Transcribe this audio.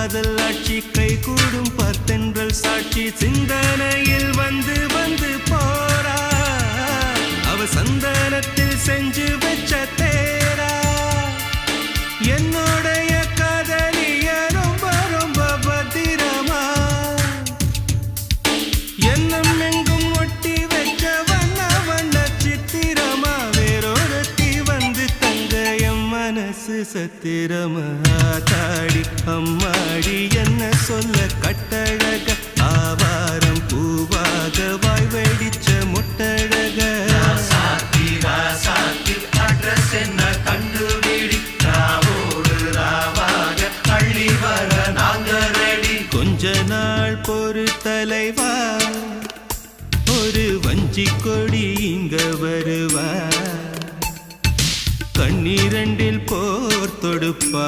காதல் ஆட்சி கை கூடும் பார்த்தென்றல் சாட்சி சிந்தனையில் வந்து வந்து போறா அவ சந்தனத்தில் செஞ்சு வச்ச தேரா என்னுடைய காதலிய ரொம்ப ரொம்ப பத்திரமா என்னும் எங்கும் ஒட்டி வச்ச வண்ண வண்ண சித்திரமா வேறொருத்தி வந்து தங்க என் மனசு சத்திரமா தாடி அம்மாடி என்ன சொல்ல கட்டழக ஆவாரம் பூவாக வாய் வெடிச்ச முட்டழக அட்ரஸ் என்ன கண்டுபிடி ராவோடு ராவாக அள்ளி வர நாங்க ரெடி கொஞ்ச நாள் பொறு தலைவா ஒரு வஞ்சி கொடி இங்க வருவா கண்ணீரண்டில் போர் தொடுப்பா